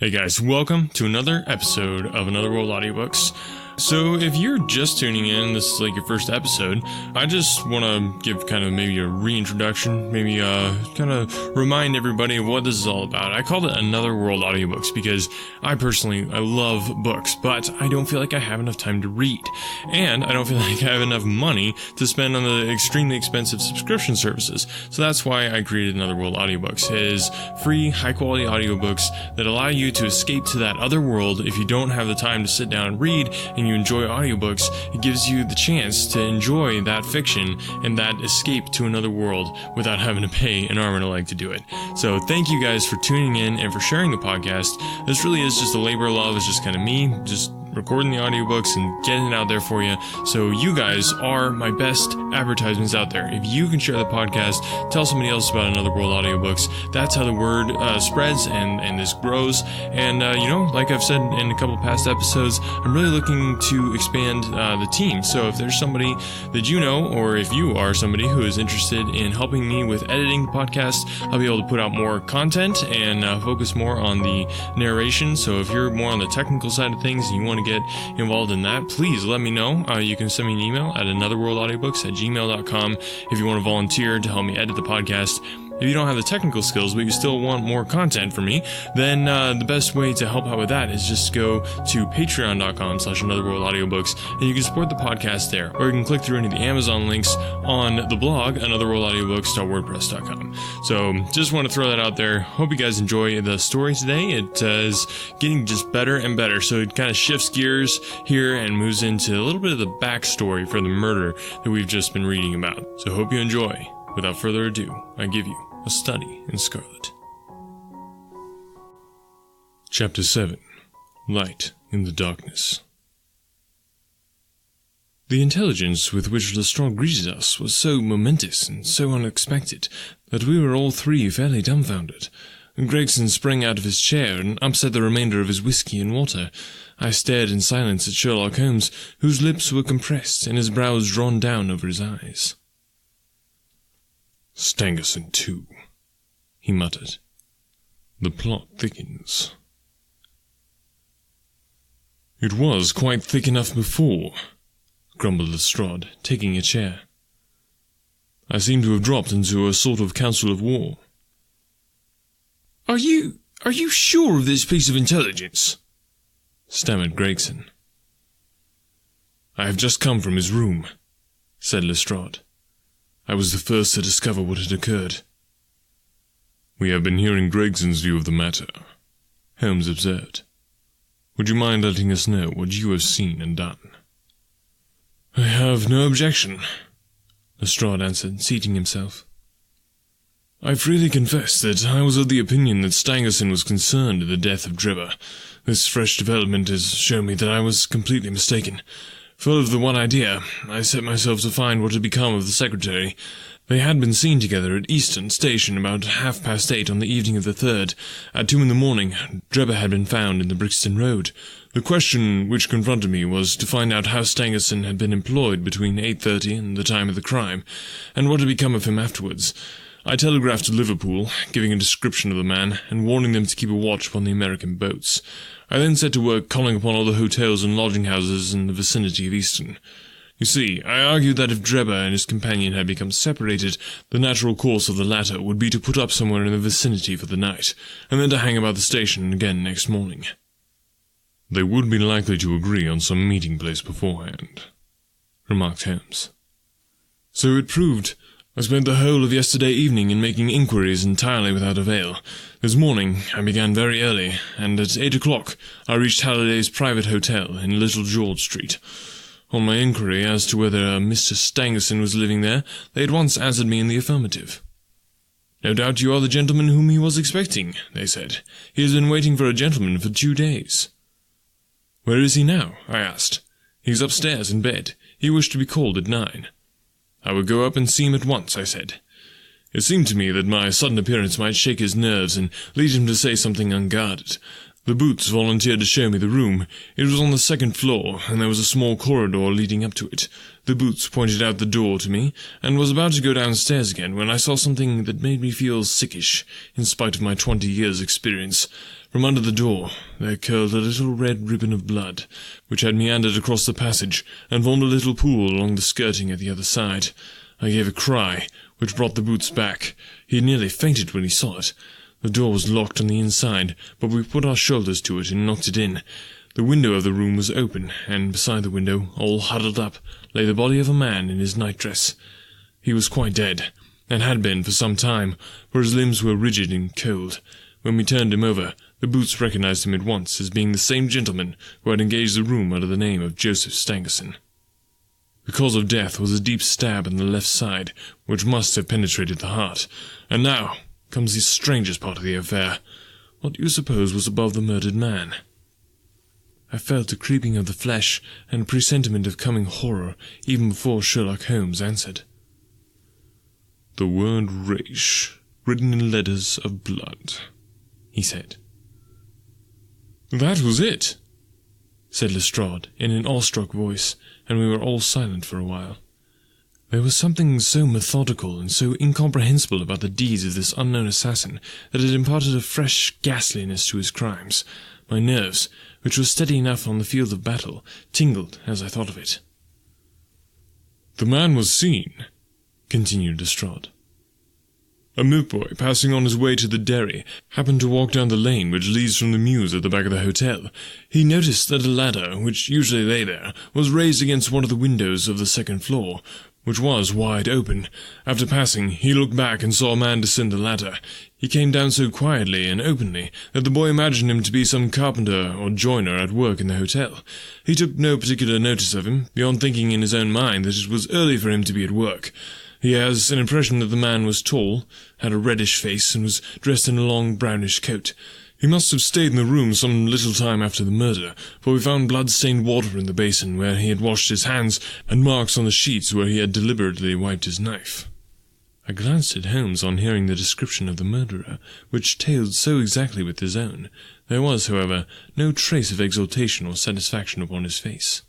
Hey guys, welcome to another episode of Another World Audiobooks. So if you're just tuning in, this is like your first episode, I just want to give kind of maybe a reintroduction, maybe kind of remind everybody what this is all about. I called it Another World Audiobooks because I love books, but I don't feel like I have enough time to read. And I don't feel like I have enough money to spend on the extremely expensive subscription services. So that's why I created Another World Audiobooks. It is free, high-quality audiobooks that allow you to escape to that other world if you don't have the time to sit down and read and you enjoy audiobooks. It gives you the chance to enjoy that fiction and that escape to another world without having to pay an arm and a leg to do it. So thank you guys for tuning in and for sharing the podcast. This really is just a labor of love. It's just kind of me just recording the audiobooks and getting it out there for you. So you guys are my best advertisements out there. If you can share the podcast, tell somebody else about Another World Audiobooks. That's how the word spreads and this grows. And like I've said in a couple past episodes, I'm really looking to expand the team. So if there's somebody that you know, or if you are somebody who is interested in helping me with editing the podcast, I'll be able to put out more content and focus more on the narration. So if you're more on the technical side of things and you want to get involved in that, please let me know. You can send me an email at anotherworldaudiobooks@gmail.com if you want to volunteer to help me edit the podcast. If you don't have the technical skills, but you still want more content from me, then the best way to help out with that is just go to patreon.com/anotherworldaudiobooks, and you can support the podcast there. Or you can click through any of the Amazon links on the blog, anotherworldaudiobooks.wordpress.com. So just want to throw that out there. Hope you guys enjoy the story today. It is getting just better and better. So it kind of shifts gears here and moves into a little bit of the backstory for the murder that we've just been reading about. So hope you enjoy. Without further ado, I give you A Study in Scarlet. Chapter 7. Light in the Darkness. The intelligence with which Lestrade greeted us was so momentous and so unexpected that we were all three fairly dumbfounded. Gregson sprang out of his chair and upset the remainder of his whiskey and water. I stared in silence at Sherlock Holmes, whose lips were compressed and his brows drawn down over his eyes. "Stangerson, too," he muttered. "The plot thickens." "It was quite thick enough before," grumbled Lestrade, taking a chair. "I seem to have dropped into a sort of council of war." Are you sure of this piece of intelligence?" stammered Gregson. "I have just come from his room," said Lestrade. "I was the first to discover what had occurred." "We have been hearing Gregson's view of the matter," Holmes observed. "Would you mind letting us know what you have seen and done?" "I have no objection," Lestrade answered, seating himself. "I freely confess that I was of the opinion that Stangerson was concerned in the death of Drebber. This fresh development has shown me that I was completely mistaken. Full of the one idea, I set myself to find what had become of the secretary. They had been seen together at Easton Station about 8:30 on the evening of the 3rd. At 2 a.m, Drebber had been found in the Brixton Road. The question which confronted me was to find out how Stangerson had been employed between 8:30 and the time of the crime, and what had become of him afterwards. I telegraphed to Liverpool, giving a description of the man, and warning them to keep a watch upon the American boats. I then set to work calling upon all the hotels and lodging-houses in the vicinity of Easton. You see, I argued that if Drebber and his companion had become separated, the natural course of the latter would be to put up somewhere in the vicinity for the night, and then to hang about the station again next morning. "They would be likely to agree on some meeting place beforehand," remarked Holmes. "So it proved. I spent the whole of yesterday evening in making inquiries entirely without avail. This morning I began very early, and at 8 o'clock I reached Halliday's private hotel in Little George Street. On my inquiry as to whether Mr. Stangerson was living there, they at once answered me in the affirmative. 'No doubt you are the gentleman whom he was expecting,' they said. 'He has been waiting for a gentleman for 2 days.' 'Where is he now?' I asked. 'He is upstairs in bed. He wished to be called at 9. I would go up and see him at once, I said. It seemed to me that my sudden appearance might shake his nerves and lead him to say something unguarded. The Boots volunteered to show me the room. It was on the 2nd floor, and there was a small corridor leading up to it. The Boots pointed out the door to me, and was about to go downstairs again when I saw something that made me feel sickish, in spite of my 20 years' experience. From under the door there curled a little red ribbon of blood, which had meandered across the passage and formed a little pool along the skirting at the other side. I gave a cry, which brought the boots back. He had nearly fainted when he saw it. The door was locked on the inside, but we put our shoulders to it and knocked it in. The window of the room was open, and beside the window, all huddled up, lay the body of a man in his nightdress. He was quite dead, and had been for some time, for his limbs were rigid and cold. When we turned him over, the boots recognized him at once as being the same gentleman who had engaged the room under the name of Joseph Stangerson. The cause of death was a deep stab in the left side, which must have penetrated the heart. And now comes the strangest part of the affair. What do you suppose was above the murdered man? I felt a creeping of the flesh and a presentiment of coming horror even before Sherlock Holmes answered. "The word Raish, written in letters of blood," he said. "That was it," said Lestrade in an awestruck voice, and we were all silent for a while. There was something so methodical and so incomprehensible about the deeds of this unknown assassin that it imparted a fresh ghastliness to his crimes. My nerves, which were steady enough on the field of battle, tingled as I thought of it. "The man was seen," continued Lestrade. "A milk boy, passing on his way to the dairy, happened to walk down the lane which leads from the mews at the back of the hotel. He noticed that a ladder, which usually lay there, was raised against one of the windows of the second floor, which was wide open. After passing, he looked back and saw a man descend the ladder. He came down so quietly and openly that the boy imagined him to be some carpenter or joiner at work in the hotel. He took no particular notice of him, beyond thinking in his own mind that it was early for him to be at work. He has an impression that the man was tall, had a reddish face, and was dressed in a long brownish coat. He must have stayed in the room some little time after the murder, for we found blood-stained water in the basin where he had washed his hands, and marks on the sheets where he had deliberately wiped his knife." I glanced at Holmes on hearing the description of the murderer, which tailed so exactly with his own. There was, however, no trace of exultation or satisfaction upon his face.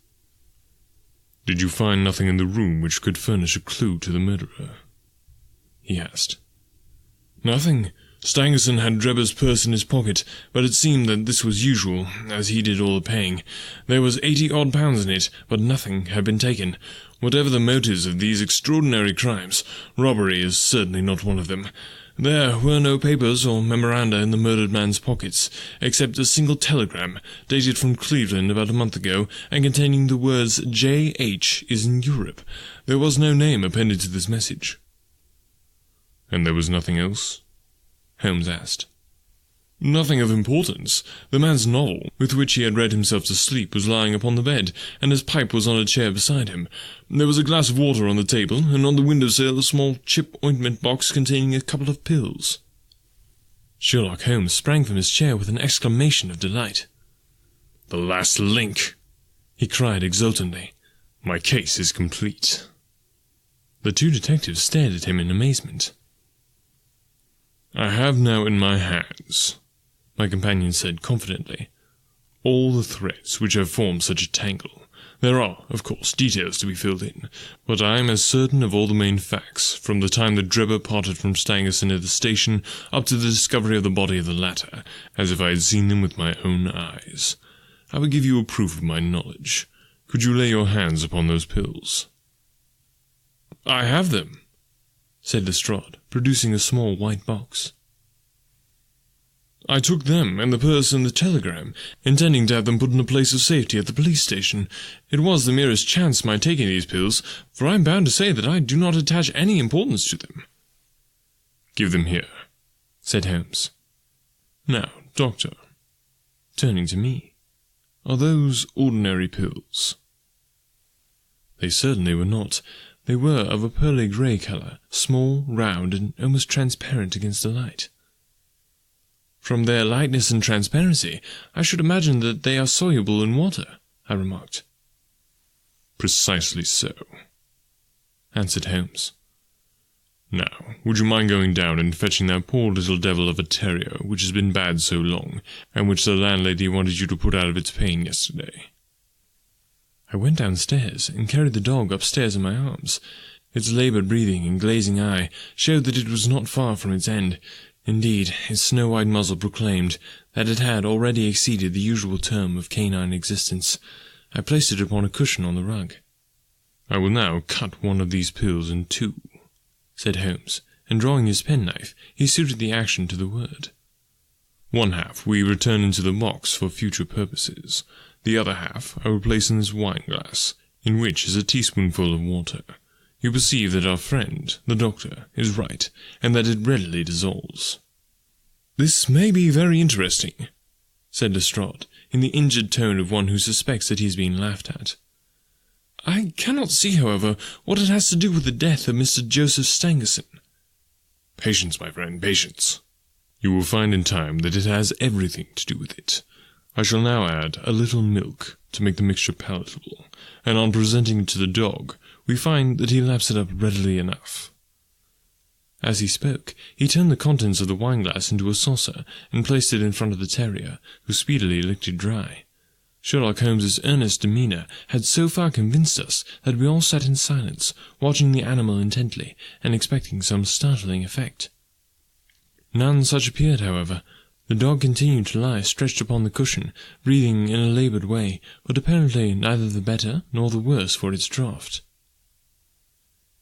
"Did you find nothing in the room which could furnish a clue to the murderer?" he asked. "Nothing. Stangerson had Drebber's purse in his pocket, but it seemed that this was usual, as he did all the paying. There was £80 odd in it, but nothing had been taken. Whatever the motives of these extraordinary crimes, robbery is certainly not one of them. There were no papers or memoranda in the murdered man's pockets, except a single telegram, dated from Cleveland about a month ago, and containing the words J.H. is in Europe. There was no name appended to this message." "And there was nothing else?" Holmes asked. "Nothing of importance. The man's novel, with which he had read himself to sleep, was lying upon the bed, and his pipe was on a chair beside him. There was a glass of water on the table, and on the window-sill a small chip ointment box containing a couple of pills." Sherlock Holmes sprang from his chair with an exclamation of delight. "The last link!" he cried exultantly. "My case is complete." The two detectives stared at him in amazement. "I have now in my hands," my companion said confidently, "all the threads which have formed such a tangle. There are, of course, details to be filled in, but I am as certain of all the main facts, from the time that Drebber parted from Stangerson at the station up to the discovery of the body of the latter, as if I had seen them with my own eyes. I will give you a proof of my knowledge. Could you lay your hands upon those pills?" "I have them," said Lestrade, producing a small white box. "I took them and the purse and the telegram, intending to have them put in a place of safety at the police station. It was the merest chance my taking these pills, for I am bound to say that I do not attach any importance to them." "Give them here," said Holmes. "Now, doctor," turning to me, "are those ordinary pills?" They certainly were not. They were of a pearly grey colour, small, round, and almost transparent against the light. "From their lightness and transparency, I should imagine that they are soluble in water," I remarked. "Precisely so," answered Holmes. "Now, would you mind going down and fetching that poor little devil of a terrier which has been bad so long, and which the landlady wanted you to put out of its pain yesterday?" I went downstairs and carried the dog upstairs in my arms. Its laboured breathing and glazing eye showed that it was not far from its end. Indeed, its snow-white muzzle proclaimed that it had already exceeded the usual term of canine existence. I placed it upon a cushion on the rug. "I will now cut one of these pills in two," said Holmes, and drawing his penknife, he suited the action to the word. "One half we return into the box for future purposes. The other half I will place in this wine glass, in which is a teaspoonful of water. You perceive that our friend, the doctor, is right, and that it readily dissolves." "This may be very interesting," said Lestrade, in the injured tone of one who suspects that he is being laughed at. "I cannot see, however, what it has to do with the death of Mr. Joseph Stangerson." "Patience, my friend, patience. You will find in time that it has everything to do with it. I shall now add a little milk to make the mixture palatable, and on presenting it to the dog, we find that he laps it up readily enough." As he spoke, he turned the contents of the wine-glass into a saucer and placed it in front of the terrier, who speedily licked it dry. Sherlock Holmes's earnest demeanour had so far convinced us that we all sat in silence, watching the animal intently, and expecting some startling effect. None such appeared, however. The dog continued to lie stretched upon the cushion, breathing in a laboured way, but apparently neither the better nor the worse for its draught.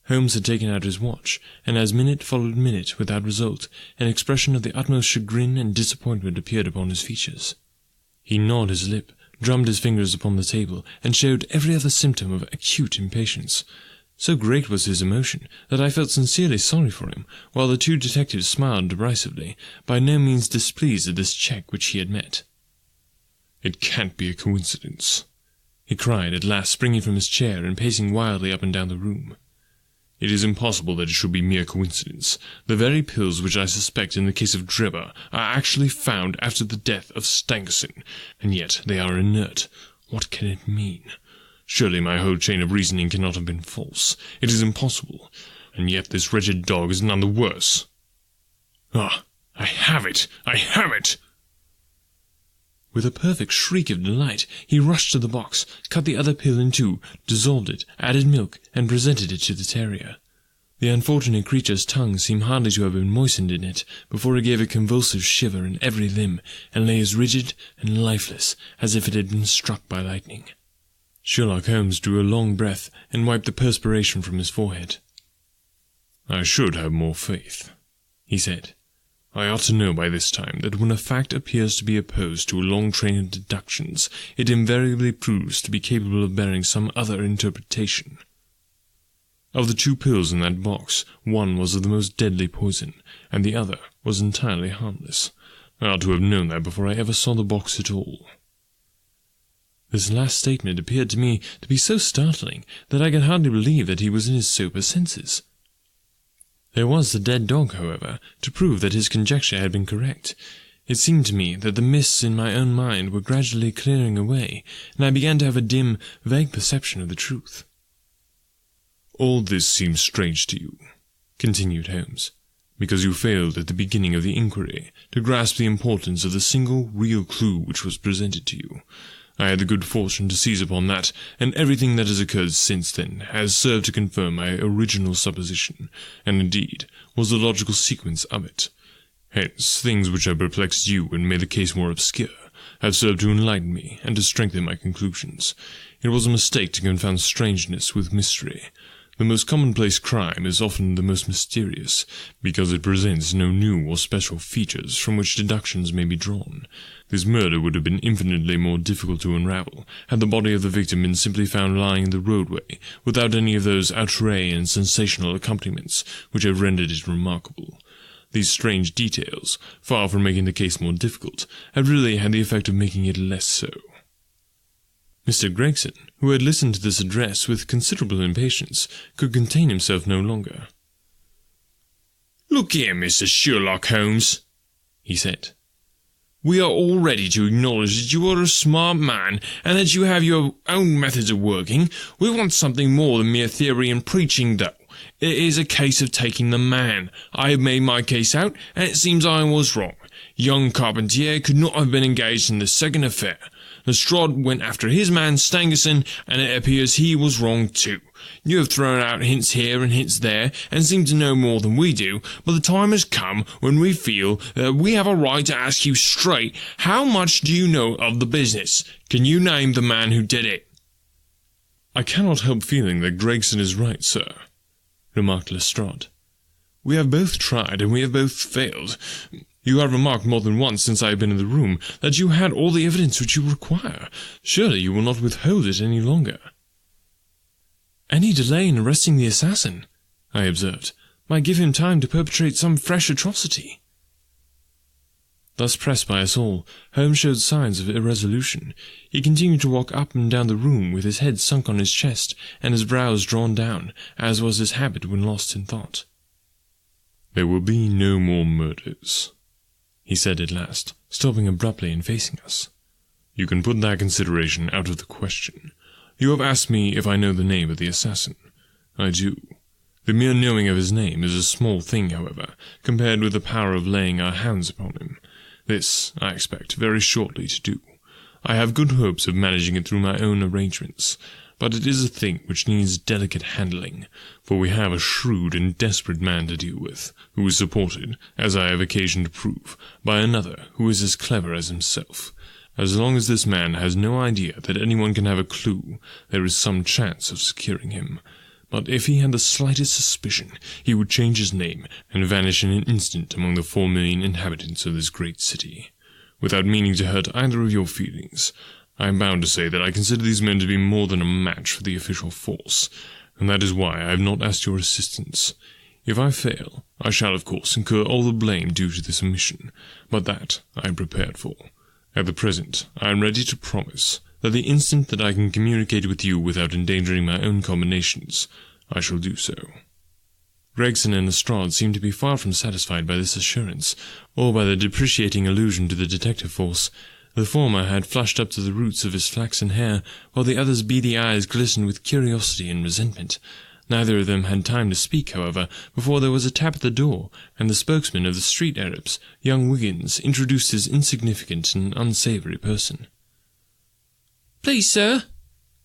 Holmes had taken out his watch, and as minute followed minute without result, an expression of the utmost chagrin and disappointment appeared upon his features. He gnawed his lip, drummed his fingers upon the table, and showed every other symptom of acute impatience. So great was his emotion that I felt sincerely sorry for him, while the two detectives smiled derisively, by no means displeased at this check which he had met. "It can't be a coincidence," he cried at last, springing from his chair and pacing wildly up and down the room. "It is impossible that it should be mere coincidence. The very pills which I suspect in the case of Drebber are actually found after the death of Stangerson, and yet they are inert. What can it mean? Surely my whole chain of reasoning cannot have been false. It is impossible, and yet this wretched dog is none the worse. Ah, I have it! I have it!" With a perfect shriek of delight, he rushed to the box, cut the other pill in two, dissolved it, added milk, and presented it to the terrier. The unfortunate creature's tongue seemed hardly to have been moistened in it, before it gave a convulsive shiver in every limb, and lay as rigid and lifeless as if it had been struck by lightning. Sherlock Holmes drew a long breath, and wiped the perspiration from his forehead. "I should have more faith," he said. "I ought to know by this time that when a fact appears to be opposed to a long train of deductions, it invariably proves to be capable of bearing some other interpretation. Of the two pills in that box, one was of the most deadly poison, and the other was entirely harmless. I ought to have known that before I ever saw the box at all." This last statement appeared to me to be so startling that I could hardly believe that he was in his sober senses. There was the dead dog, however, to prove that his conjecture had been correct. It seemed to me that the mists in my own mind were gradually clearing away, and I began to have a dim, vague perception of the truth. "All this seems strange to you," continued Holmes, "because you failed at the beginning of the inquiry to grasp the importance of the single real clue which was presented to you. I had the good fortune to seize upon that, and everything that has occurred since then has served to confirm my original supposition, and indeed was the logical sequence of it. Hence, things which have perplexed you and made the case more obscure have served to enlighten me and to strengthen my conclusions. It was a mistake to confound strangeness with mystery. The most commonplace crime is often the most mysterious, because it presents no new or special features from which deductions may be drawn. This murder would have been infinitely more difficult to unravel, had the body of the victim been simply found lying in the roadway, without any of those outre and sensational accompaniments which have rendered it remarkable. These strange details, far from making the case more difficult, have really had the effect of making it less so." Mr. Gregson, who had listened to this address with considerable impatience, could contain himself no longer. "Look here, Mr. Sherlock Holmes," he said. "We are all ready to acknowledge that you are a smart man, and that you have your own methods of working. We want something more than mere theory and preaching, though. It is a case of taking the man. I have made my case out, and it seems I was wrong. Young Carpentier could not have been engaged in the second affair. Lestrade went after his man Stangerson, and it appears he was wrong too. You have thrown out hints here and hints there, and seem to know more than we do, but the time has come when we feel that we have a right to ask you straight, how much do you know of the business? Can you name the man who did it?" "I cannot help feeling that Gregson is right, sir," remarked Lestrade. "We have both tried, and we have both failed. You have remarked more than once since I have been in the room that you had all the evidence which you require. Surely you will not withhold it any longer." "Any delay in arresting the assassin," I observed, "might give him time to perpetrate some fresh atrocity." Thus pressed by us all, Holmes showed signs of irresolution. He continued to walk up and down the room with his head sunk on his chest and his brows drawn down, as was his habit when lost in thought. "There will be no more murders," he said at last, stopping abruptly and facing us. "You can put that consideration out of the question. You have asked me if I know the name of the assassin. I do. The mere knowing of his name is a small thing, however, compared with the power of laying our hands upon him. This, I expect, very shortly to do. I have good hopes of managing it through my own arrangements, but it is a thing which needs delicate handling, for we have a shrewd and desperate man to deal with, who is supported, as I have occasion to prove, by another who is as clever as himself. As long as this man has no idea that anyone can have a clue, there is some chance of securing him. But if he had the slightest suspicion, he would change his name and vanish in an instant among the 4 million inhabitants of this great city. Without meaning to hurt either of your feelings, I am bound to say that I consider these men to be more than a match for the official force, and that is why I have not asked your assistance. If I fail, I shall of course incur all the blame due to this omission, but that I am prepared for. At the present, I am ready to promise that the instant that I can communicate with you without endangering my own combinations, I shall do so." Gregson and Lestrade seemed to be far from satisfied by this assurance, or by the depreciating allusion to the detective force. The former had flushed up to the roots of his flaxen hair, while the other's beady eyes glistened with curiosity and resentment. Neither of them had time to speak, however, before there was a tap at the door, and the spokesman of the street Arabs, young Wiggins, introduced his insignificant and unsavoury person. "Please, sir,"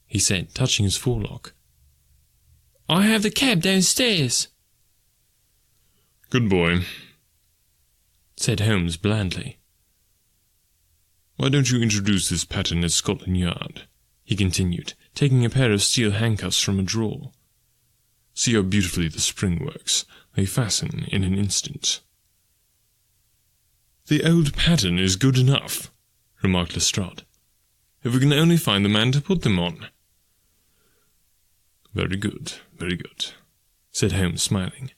he said, touching his forelock, "I have the cab downstairs." "Good boy," said Holmes blandly. "Why don't you introduce this pattern at Scotland Yard?" he continued, taking a pair of steel handcuffs from a drawer. "See how beautifully the spring works. They fasten in an instant." "The old pattern is good enough," remarked Lestrade, "if we can only find the man to put them on." Very good," said Holmes, smiling.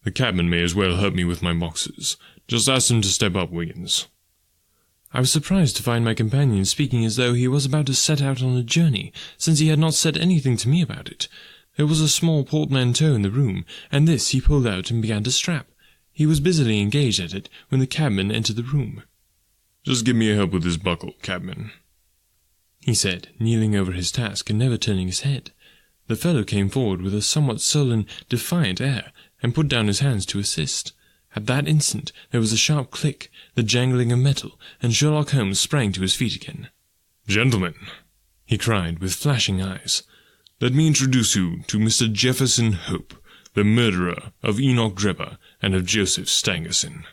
"The cabman may as well help me with my boxes. Just ask him to step up, Wiggins." I was surprised to find my companion speaking as though he was about to set out on a journey, since he had not said anything to me about it. There was a small portmanteau in the room, and this he pulled out and began to strap. He was busily engaged at it when the cabman entered the room. "Just give me a help with this buckle, cabman," he said, kneeling over his task and never turning his head. The fellow came forward with a somewhat sullen, defiant air, and put down his hands to assist. At that instant there was a sharp click, the jangling of metal, and Sherlock Holmes sprang to his feet again. "Gentlemen," he cried, with flashing eyes, "let me introduce you to Mr. Jefferson Hope, the murderer of Enoch Drebber and of Joseph Stangerson."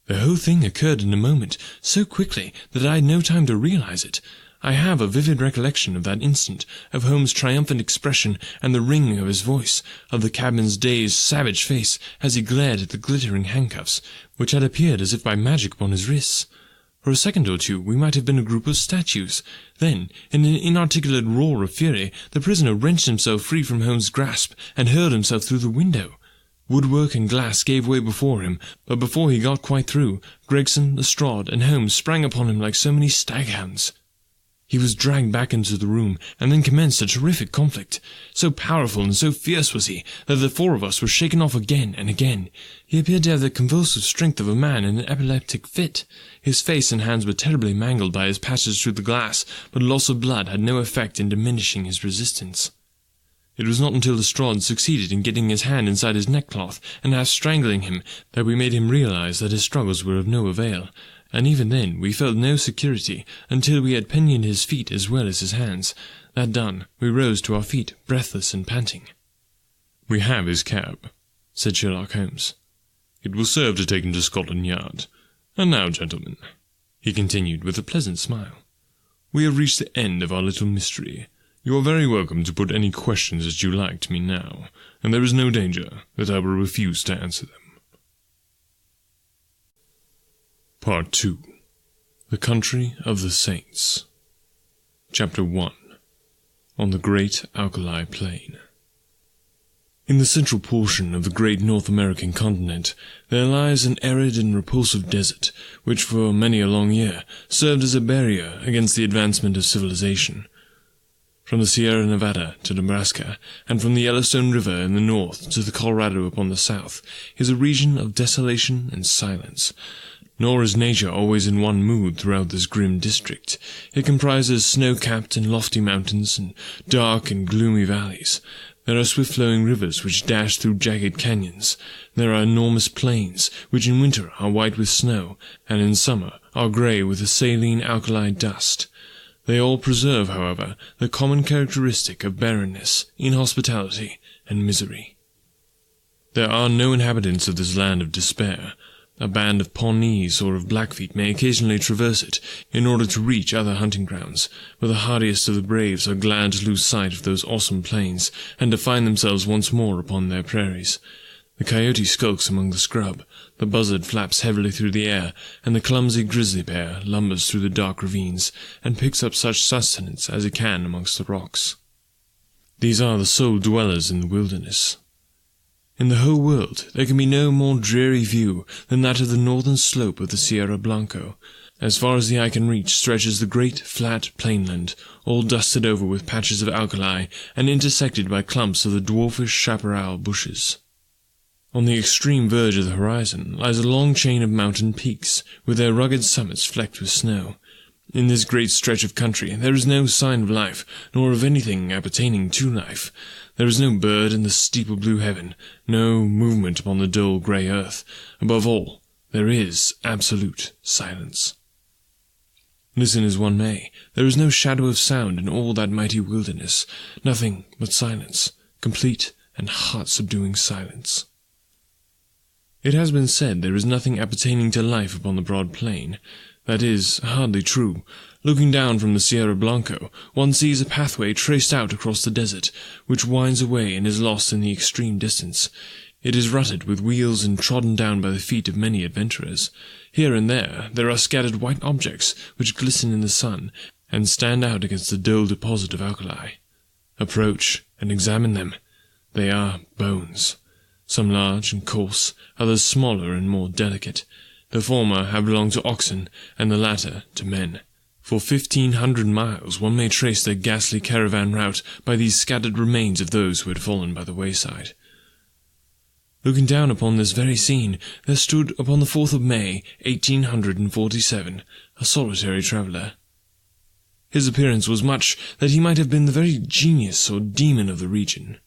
The whole thing occurred in a moment, so quickly that I had no time to realize it. I have a vivid recollection of that instant, of Holmes' triumphant expression and the ring of his voice, of the cabman's dazed, savage face as he glared at the glittering handcuffs, which had appeared as if by magic upon his wrists. For a second or two we might have been a group of statues. Then, in an inarticulate roar of fury, the prisoner wrenched himself free from Holmes' grasp and hurled himself through the window. Woodwork and glass gave way before him, but before he got quite through, Gregson, Lestrade, and Holmes sprang upon him like so many staghounds. He was dragged back into the room, and then commenced a terrific conflict. So powerful and so fierce was he, that the 4 of us were shaken off again and again. He appeared to have the convulsive strength of a man in an epileptic fit. His face and hands were terribly mangled by his passage through the glass, but loss of blood had no effect in diminishing his resistance. It was not until Lestrade succeeded in getting his hand inside his neckcloth and half strangling him that we made him realize that his struggles were of no avail. and even then we felt no security until we had pinioned his feet as well as his hands. That done, we rose to our feet, breathless and panting. "We have his cab," said Sherlock Holmes. "It will serve to take him to Scotland Yard. And now, gentlemen," he continued with a pleasant smile, "we have reached the end of our little mystery. You are very welcome to put any questions that you like to me now, and there is no danger that I will refuse to answer them." Part 2. The Country of the Saints. Chapter 1. On the Great Alkali Plain. In the central portion of the great North American continent, there lies an arid and repulsive desert, which for many a long year served as a barrier against the advancement of civilization. From the Sierra Nevada to Nebraska, and from the Yellowstone River in the north to the Colorado upon the south, is a region of desolation and silence. Nor is nature always in one mood throughout this grim district. It comprises snow-capped and lofty mountains, and dark and gloomy valleys. There are swift-flowing rivers which dash through jagged canyons. There are enormous plains, which in winter are white with snow, and in summer are grey with a saline alkali dust. They all preserve, however, the common characteristic of barrenness, inhospitality, and misery. There are no inhabitants of this land of despair. A band of Pawnees or of Blackfeet may occasionally traverse it in order to reach other hunting grounds, but the hardiest of the braves are glad to lose sight of those awesome plains, and to find themselves once more upon their prairies. The coyote skulks among the scrub, the buzzard flaps heavily through the air, and the clumsy grizzly bear lumbers through the dark ravines, and picks up such sustenance as it can amongst the rocks. These are the sole dwellers in the wilderness. In the whole world there can be no more dreary view than that of the northern slope of the Sierra Blanco. As far as the eye can reach stretches the great flat plainland, all dusted over with patches of alkali, and intersected by clumps of the dwarfish chaparral bushes. On the extreme verge of the horizon lies a long chain of mountain peaks, with their rugged summits flecked with snow. In this great stretch of country there is no sign of life, nor of anything appertaining to life. There is no bird in the steeple blue heaven, no movement upon the dull grey earth. Above all, there is absolute silence. Listen as one may, there is no shadow of sound in all that mighty wilderness, nothing but silence, complete and heart-subduing silence. It has been said there is nothing appertaining to life upon the broad plain. That is hardly true. Looking down from the Sierra Blanco, one sees a pathway traced out across the desert, which winds away and is lost in the extreme distance. It is rutted with wheels and trodden down by the feet of many adventurers. Here and there are scattered white objects which glisten in the sun, and stand out against the dull deposit of alkali. Approach and examine them. They are bones. Some large and coarse, others smaller and more delicate. The former have belonged to oxen, and the latter to men. For 1,500 miles one may trace their ghastly caravan route by these scattered remains of those who had fallen by the wayside. Looking down upon this very scene, there stood upon the 4th of May, 1847, a solitary traveller. His appearance was much that he might have been the very genius or demon of the region.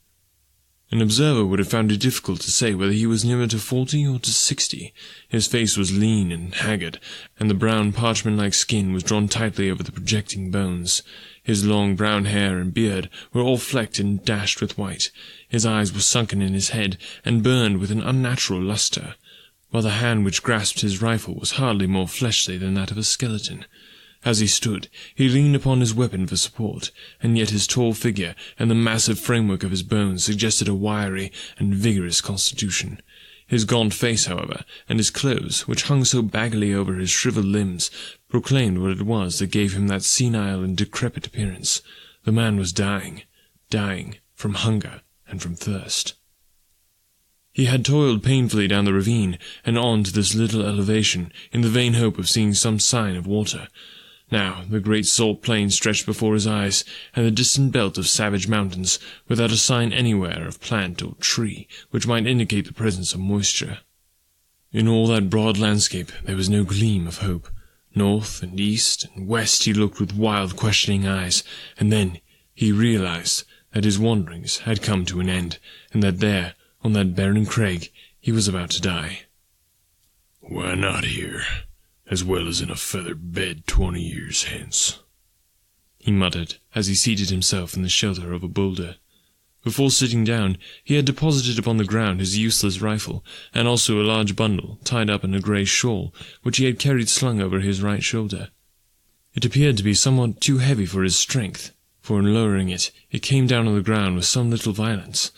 An observer would have found it difficult to say whether he was nearer to 40 or to 60. His face was lean and haggard, and the brown parchment-like skin was drawn tightly over the projecting bones. His long brown hair and beard were all flecked and dashed with white. His eyes were sunken in his head, and burned with an unnatural lustre, while the hand which grasped his rifle was hardly more fleshly than that of a skeleton. As he stood, he leaned upon his weapon for support, and yet his tall figure and the massive framework of his bones suggested a wiry and vigorous constitution. His gaunt face, however, and his clothes, which hung so baggily over his shriveled limbs, proclaimed what it was that gave him that senile and decrepit appearance. The man was dying from hunger and from thirst. He had toiled painfully down the ravine and on to this little elevation in the vain hope of seeing some sign of water. Now the great salt plain stretched before his eyes, and the distant belt of savage mountains, without a sign anywhere of plant or tree which might indicate the presence of moisture. In all that broad landscape there was no gleam of hope. North and east and west he looked with wild, questioning eyes, and then he realized that his wanderings had come to an end, and that there, on that barren crag, he was about to die. "Why not here? as well as in a feather bed 20 years hence," he muttered as he seated himself in the shelter of a boulder. Before sitting down, he had deposited upon the ground his useless rifle, and also a large bundle, tied up in a grey shawl, which he had carried slung over his right shoulder. It appeared to be somewhat too heavy for his strength, for in lowering it, it came down on the ground with some little violence.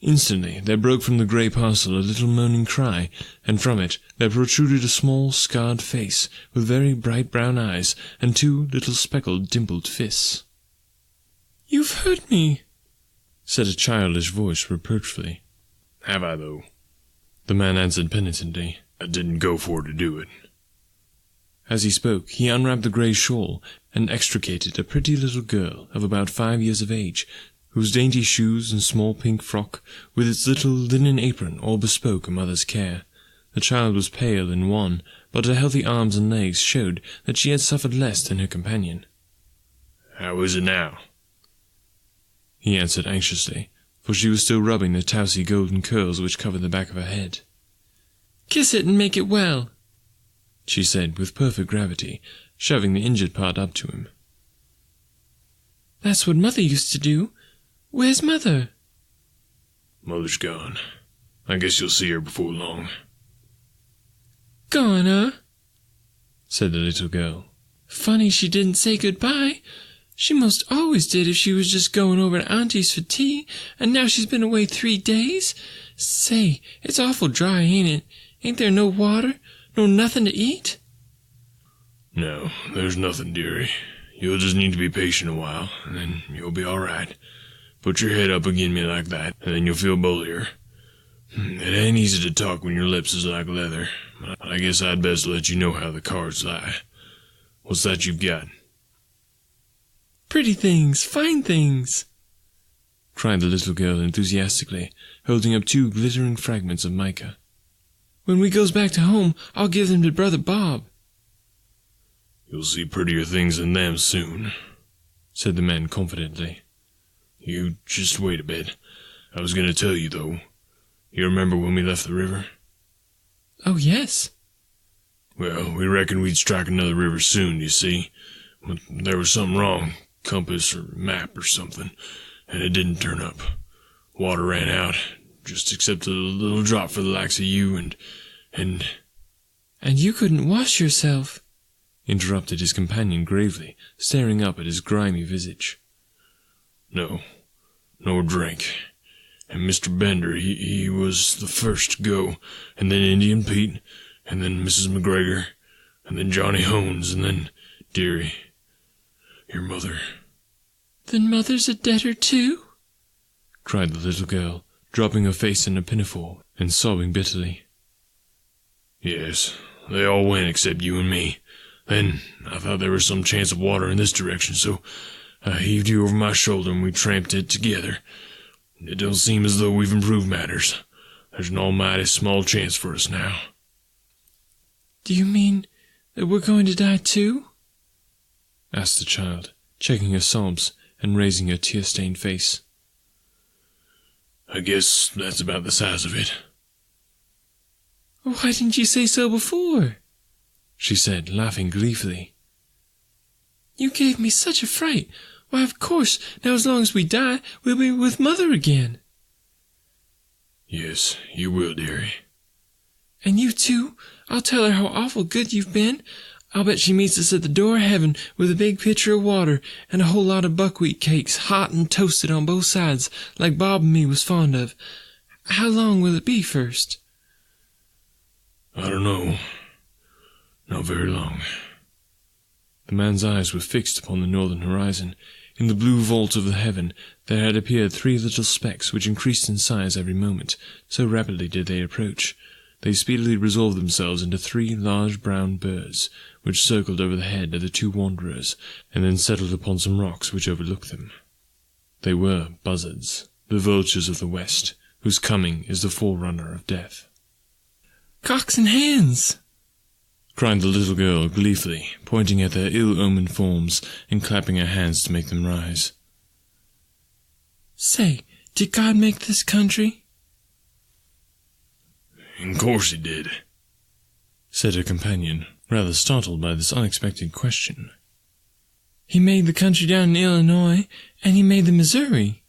Instantly there broke from the grey parcel a little moaning cry, and from it there protruded a small, scarred face, with very bright brown eyes, and two little speckled, dimpled fists. "You've hurt me," said a childish voice reproachfully. "Have I, though?" the man answered penitently. "I didn't go for to do it." As he spoke, he unwrapped the grey shawl, and extricated a pretty little girl of about 5 years of age, whose dainty shoes and small pink frock, with its little linen apron, all bespoke a mother's care. The child was pale and wan, but her healthy arms and legs showed that she had suffered less than her companion. "How is it now?" he answered anxiously, for she was still rubbing the towsy golden curls which covered the back of her head. "Kiss it and make it well," she said with perfect gravity, shoving the injured part up to him. "That's what Mother used to do. Where's Mother?" "Mother's gone. I guess you'll see her before long." "Gone, huh?" said the little girl. "Funny she didn't say goodbye. She most always did if she was just going over to Auntie's for tea, and now she's been away 3 days. Say, it's awful dry, ain't it? Ain't there no water, no nothing to eat?" "No, there's nothing, dearie. You'll just need to be patient a while, and then you'll be all right. Put your head up agin me like that, and then you'll feel bullier. It ain't easy to talk when your lips is like leather, but I guess I'd best let you know how the cards lie. What's that you've got?" "Pretty things, fine things," cried the little girl enthusiastically, holding up 2 glittering fragments of mica. "When we goes back to home, I'll give them to Brother Bob." "You'll see prettier things than them soon," said the man confidently. "You just wait a bit. I was going to tell you, though. You remember when we left the river?" "Oh, yes." "Well, we reckoned we'd strike another river soon, you see. But there was something wrong, compass or map or something, and it didn't turn up. Water ran out, just except a little drop for the likes of you, and... "And you couldn't wash yourself," interrupted his companion gravely, staring up at his grimy visage. "No, nor drink. And Mr. Bender, he was the first to go, and then Indian Pete, and then Mrs. McGregor, and then Johnny Hones, and then, dearie, your mother." "Then Mother's a debtor too?" cried the little girl, dropping her face in a pinafore and sobbing bitterly. "Yes, they all went except you and me. Then I thought there was some chance of water in this direction, so I heaved you over my shoulder and we tramped it together. It don't seem as though we've improved matters. There's an almighty small chance for us now." "Do you mean that we're going to die too?" asked the child, checking her sobs and raising her tear-stained face. "I guess that's about the size of it." "Why didn't you say so before?" she said, laughing gleefully. "You gave me such a fright. Why, of course, now as long as we die, we'll be with Mother again." "Yes, you will, dearie." "And you too? I'll tell her how awful good you've been. I'll bet she meets us at the door of heaven with a big pitcher of water and a whole lot of buckwheat cakes, hot and toasted on both sides, like Bob and me was fond of. How long will it be first?" "I don't know. Not very long." The man's eyes were fixed upon the northern horizon. In the blue vault of the heaven there had appeared 3 little specks, which increased in size every moment, so rapidly did they approach. They speedily resolved themselves into 3 large brown birds, which circled over the head of the 2 wanderers, and then settled upon some rocks which overlooked them. They were buzzards, the vultures of the west, whose coming is the forerunner of death. "Cocks and hens!" cried the little girl gleefully, pointing at their ill-omened forms and clapping her hands to make them rise. "Say, did God make this country?" "In course he did," said her companion, rather startled by this unexpected question. "He made the country down in Illinois, and he made the Missouri,"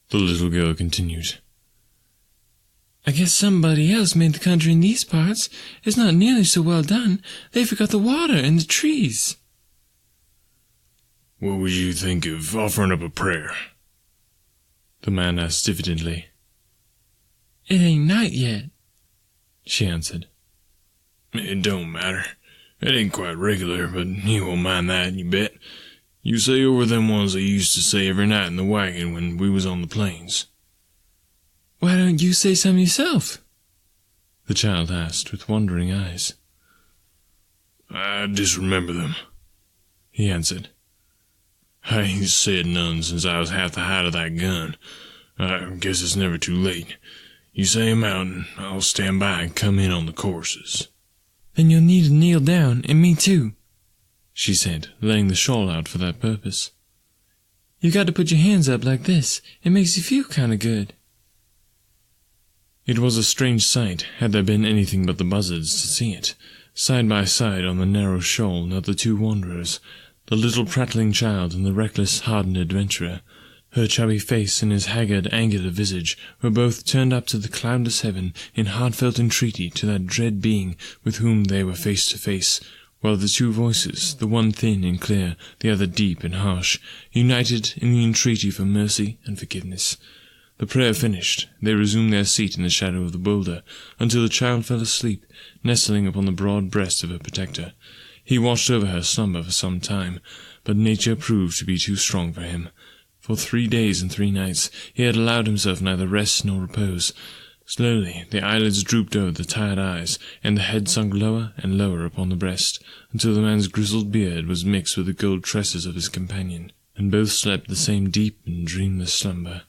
the little girl continued. "I guess somebody else made the country in these parts. It's not nearly so well done. They forgot the water and the trees." "What would you think of offering up a prayer?" the man asked diffidently. "It ain't night yet," she answered. "It don't matter. It ain't quite regular, but you won't mind that, you bet. You say over them ones they used to say every night in the wagon when we was on the plains." "Why don't you say some yourself?" the child asked with wondering eyes. "I disremember them," he answered. "I ain't said none since I was half the height of that gun. I guess it's never too late. You say 'em out, and I'll stand by and come in on the courses." "Then you'll need to kneel down, and me too," she said, laying the shawl out for that purpose. "You got to put your hands up like this. It makes you feel kind of good." It was a strange sight, had there been anything but the buzzards to see it. Side by side on the narrow shoal knelt the two wanderers, the little prattling child and the reckless, hardened adventurer. Her chubby face and his haggard, angular visage were both turned up to the cloudless heaven in heartfelt entreaty to that dread being with whom they were face to face, while the two voices, the one thin and clear, the other deep and harsh, united in the entreaty for mercy and forgiveness. The prayer finished, they resumed their seat in the shadow of the boulder, until the child fell asleep, nestling upon the broad breast of her protector. He watched over her slumber for some time, but nature proved to be too strong for him. For 3 days and 3 nights he had allowed himself neither rest nor repose. Slowly the eyelids drooped over the tired eyes, and the head sunk lower and lower upon the breast, until the man's grizzled beard was mixed with the gold tresses of his companion, and both slept the same deep and dreamless slumber.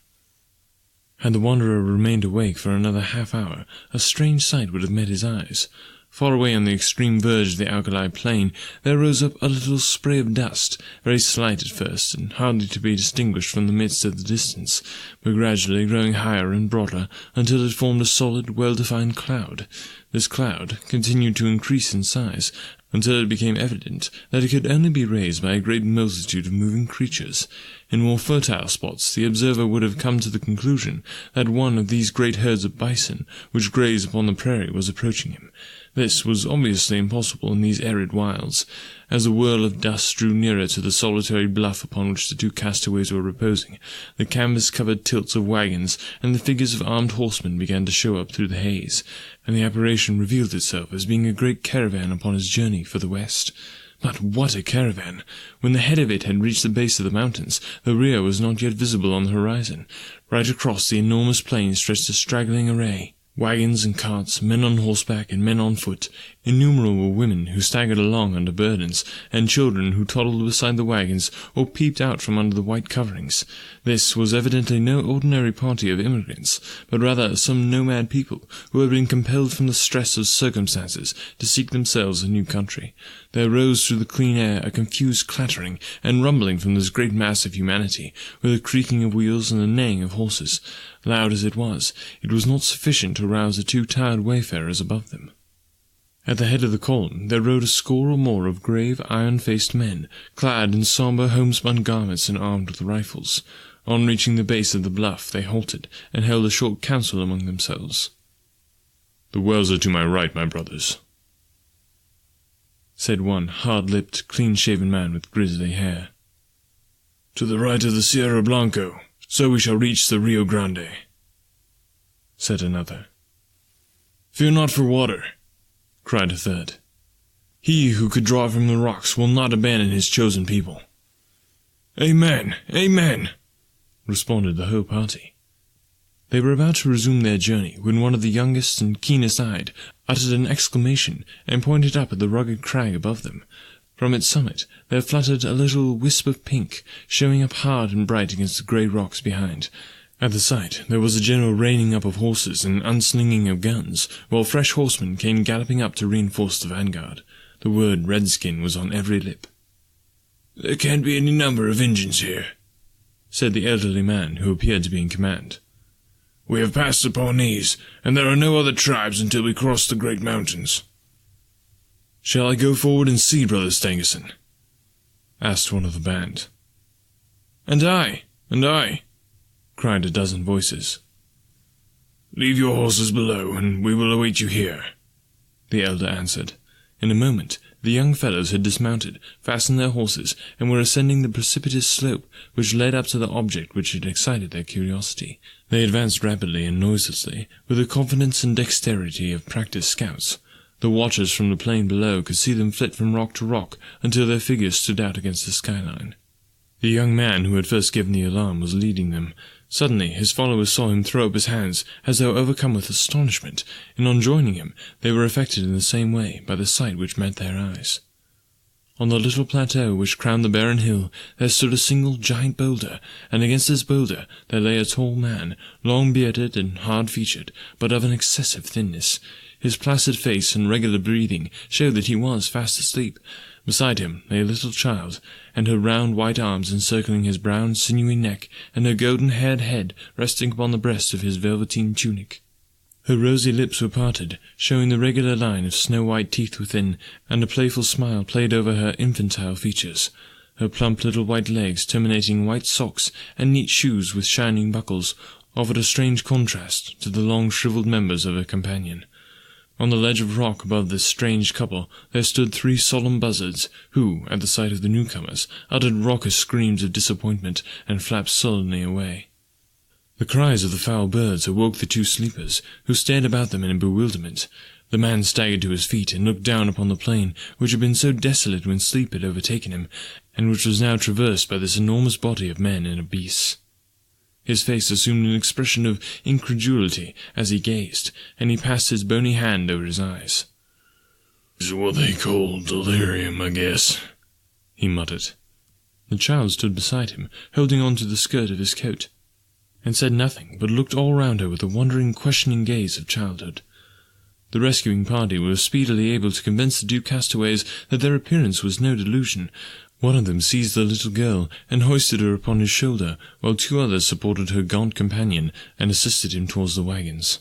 Had the wanderer remained awake for another half-hour, a strange sight would have met his eyes. Far away on the extreme verge of the alkali plain there rose up a little spray of dust, very slight at first, and hardly to be distinguished from the midst of the distance, but gradually growing higher and broader until it formed a solid, well-defined cloud. This cloud continued to increase in size, until it became evident that it could only be raised by a great multitude of moving creatures. In more fertile spots the observer would have come to the conclusion that one of these great herds of bison, which graze upon the prairie, was approaching him. This was obviously impossible in these arid wilds. As the whirl of dust drew nearer to the solitary bluff upon which the two castaways were reposing, the canvas-covered tilts of wagons and the figures of armed horsemen began to show up through the haze, and the apparition revealed itself as being a great caravan upon its journey for the west. But what a caravan! When the head of it had reached the base of the mountains, the rear was not yet visible on the horizon. Right across the enormous plain stretched a straggling array. Wagons and carts, men on horseback and men on foot, innumerable women who staggered along under burdens, and children who toddled beside the wagons or peeped out from under the white coverings. This was evidently no ordinary party of immigrants, but rather some nomad people who had been compelled from the stress of circumstances to seek themselves a new country. There rose through the clean air a confused clattering and rumbling from this great mass of humanity, with a creaking of wheels and a neighing of horses. Loud as it was not sufficient to rouse the two tired wayfarers above them. At the head of the column there rode a score or more of grave, iron-faced men, clad in sombre homespun garments and armed with rifles. On reaching the base of the bluff they halted, and held a short council among themselves. "The wells are to my right, my brothers," said one hard-lipped, clean-shaven man with grizzly hair. "To the right of the Sierra Blanco, so we shall reach the Rio Grande," said another. "Fear not for water," cried a third. "He who could draw from the rocks will not abandon his chosen people." "Amen, amen," responded the whole party. They were about to resume their journey when one of the youngest and keenest-eyed uttered an exclamation and pointed up at the rugged crag above them. From its summit there fluttered a little wisp of pink, showing up hard and bright against the grey rocks behind. At the sight there was a general reining up of horses and unslinging of guns, while fresh horsemen came galloping up to reinforce the vanguard. The word redskin was on every lip. "There can't be any number of Injuns here," said the elderly man who appeared to be in command. "We have passed the Pawnees, and there are no other tribes until we cross the great mountains." "Shall I go forward and see, Brother Stangerson?" asked one of the band. "And I, cried a dozen voices. "Leave your horses below, and we will await you here," the elder answered. In a moment, the young fellows had dismounted, fastened their horses, and were ascending the precipitous slope which led up to the object which had excited their curiosity. They advanced rapidly and noiselessly, with the confidence and dexterity of practised scouts. The watchers from the plain below could see them flit from rock to rock until their figures stood out against the skyline. The young man who had first given the alarm was leading them. Suddenly his followers saw him throw up his hands as though overcome with astonishment, and on joining him they were affected in the same way by the sight which met their eyes. On the little plateau which crowned the barren hill there stood a single giant boulder, and against this boulder there lay a tall man, long-bearded and hard-featured, but of an excessive thinness. His placid face and regular breathing showed that he was fast asleep. Beside him lay a little child, and her round white arms encircling his brown sinewy neck, and her golden-haired head resting upon the breast of his velveteen tunic. Her rosy lips were parted, showing the regular line of snow-white teeth within, and a playful smile played over her infantile features. Her plump little white legs, terminating in white socks and neat shoes with shining buckles, offered a strange contrast to the long shriveled members of her companion. On the ledge of rock above this strange couple there stood 3 solemn buzzards, who, at the sight of the newcomers, uttered raucous screams of disappointment and flapped sullenly away. The cries of the foul birds awoke the 2 sleepers, who stared about them in bewilderment. The man staggered to his feet and looked down upon the plain, which had been so desolate when sleep had overtaken him, and which was now traversed by this enormous body of men and of beasts. His face assumed an expression of incredulity as he gazed, and he passed his bony hand over his eyes. "This is what they call delirium, I guess," he muttered. The child stood beside him, holding on to the skirt of his coat, and said nothing, but looked all round her with the wondering, questioning gaze of childhood. The rescuing party were speedily able to convince the 2 castaways that their appearance was no delusion. One of them seized the little girl and hoisted her upon his shoulder, while 2 others supported her gaunt companion and assisted him towards the wagons.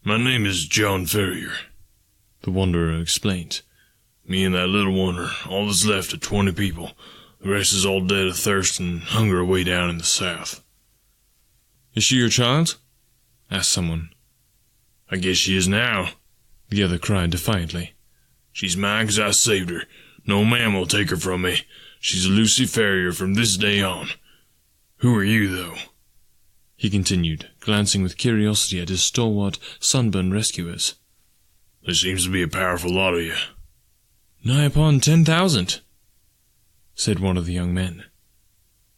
"My name is John Ferrier," the wanderer explained. "Me and that little one are all that's left of 20 people. The rest is all dead of thirst and hunger away down in the south." "Is she your child?" asked someone. "I guess she is now," the other cried defiantly. "She's mine 'cause I saved her. No man will take her from me. She's a Lucy Ferrier from this day on. Who are you, though?" he continued, glancing with curiosity at his stalwart, sunburned rescuers. "There seems to be a powerful lot of you." "Nigh upon 10,000, said one of the young men.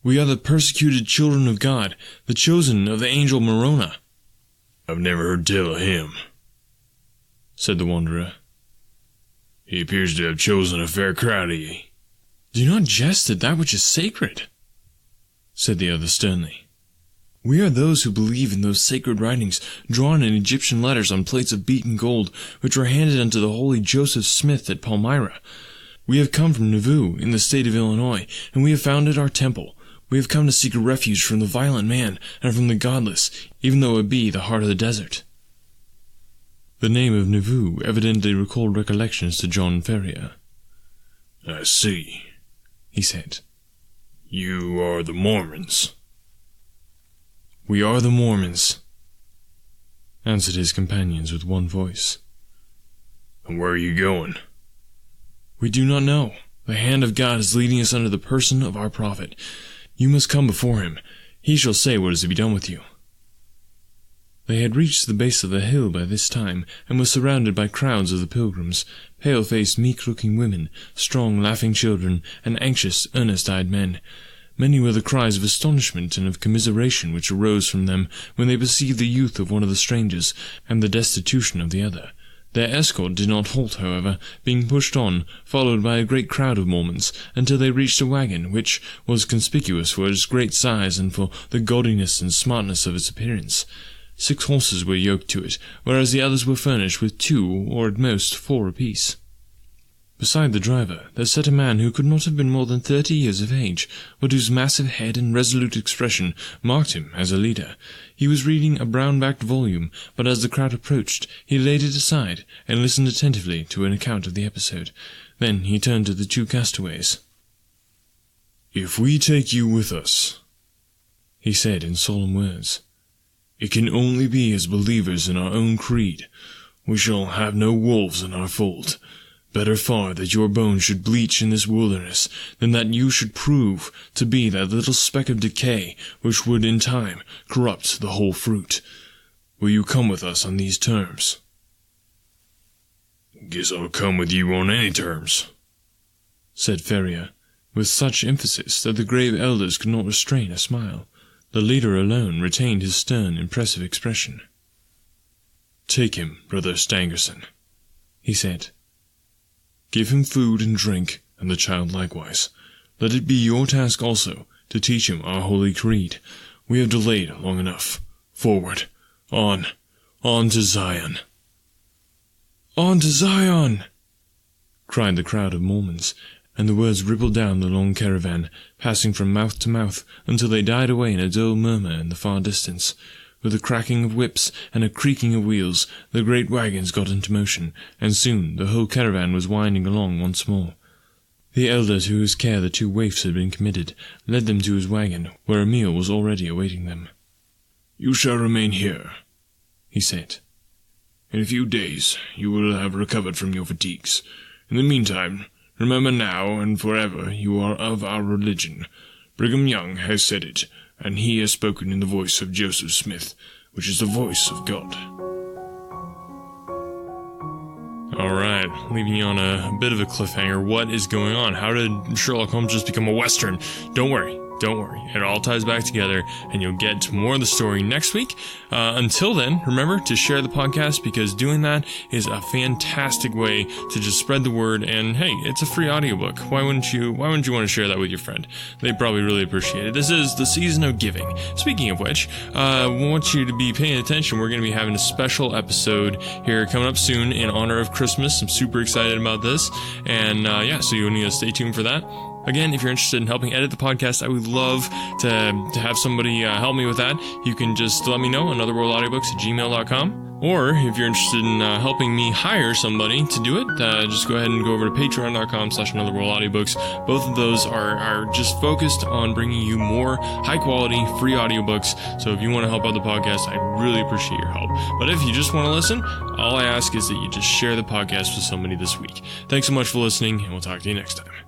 "We are the persecuted children of God, the chosen of the angel Moroni." "I've never heard tell of him," said the wanderer. "He appears to have chosen a fair crowd of ye." "Do not jest at that which is sacred," said the other sternly. "We are those who believe in those sacred writings drawn in Egyptian letters on plates of beaten gold, which were handed unto the holy Joseph Smith at Palmyra. We have come from Nauvoo, in the state of Illinois, and we have founded our temple. We have come to seek a refuge from the violent man and from the godless, even though it be the heart of the desert." The name of Nauvoo evidently recalled recollections to John Ferrier. "I see," he said. "You are the Mormons." "We are the Mormons," answered his companions with one voice. "And where are you going?" "We do not know. The hand of God is leading us under the person of our prophet. You must come before him. He shall say what is to be done with you." They had reached the base of the hill by this time, and were surrounded by crowds of the pilgrims, pale-faced, meek-looking women, strong, laughing children, and anxious, earnest-eyed men. Many were the cries of astonishment and of commiseration which arose from them when they perceived the youth of one of the strangers, and the destitution of the other. Their escort did not halt, however, being pushed on, followed by a great crowd of Mormons, until they reached a wagon, which was conspicuous for its great size and for the gaudiness and smartness of its appearance. 6 horses were yoked to it, whereas the others were furnished with 2, or at most 4 apiece. Beside the driver, there sat a man who could not have been more than 30 years of age, but whose massive head and resolute expression marked him as a leader. He was reading a brown-backed volume, but as the crowd approached, he laid it aside and listened attentively to an account of the episode. Then he turned to the two castaways. "If we take you with us," he said in solemn words, "it can only be as believers in our own creed. We shall have no wolves in our fold. Better far that your bones should bleach in this wilderness than that you should prove to be that little speck of decay which would in time corrupt the whole fruit. Will you come with us on these terms?" "Guess I'll come with you on any terms," said Ferrier, with such emphasis that the grave elders could not restrain a smile. The leader alone retained his stern, impressive expression. "Take him, Brother Stangerson," he said. "Give him food and drink, and the child likewise. Let it be your task also to teach him our holy creed. We have delayed long enough. Forward, on to Zion." "On to Zion!" cried the crowd of Mormons, and the words rippled down the long caravan, passing from mouth to mouth until they died away in a dull murmur in the far distance. With a cracking of whips and a creaking of wheels, the great wagons got into motion, and soon the whole caravan was winding along once more. The elder to whose care the two waifs had been committed led them to his wagon, where a meal was already awaiting them. "You shall remain here," he said. "In a few days you will have recovered from your fatigues. In the meantime, remember now and forever you are of our religion. Brigham Young has said it, and he has spoken in the voice of Joseph Smith, which is the voice of God." Alright, leaving you on a bit of a cliffhanger. What is going on? How did Sherlock Holmes just become a Western? Don't worry. It all ties back together, and you'll get to more of the story next week. Until then, remember to share the podcast, because doing that is a fantastic way to just spread the word. And hey, it's a free audiobook. Why wouldn't you want to share that with your friend? They probably really appreciate it. This is the season of giving. Speaking of which, I want you to be paying attention. We're going to be having a special episode here coming up soon in honor of Christmas. I'm super excited about this. And so you'll need to stay tuned for that. Again, if you're interested in helping edit the podcast, I would love to have somebody help me with that. You can just let me know on otherworldaudiobooks@gmail.com. Or if you're interested in helping me hire somebody to do it, just go ahead and go over to patreon.com/anotherworldaudiobooks. Both of those are just focused on bringing you more high-quality, free audiobooks. So if you want to help out the podcast, I really appreciate your help. But if you just want to listen, all I ask is that you just share the podcast with somebody this week. Thanks so much for listening, and we'll talk to you next time.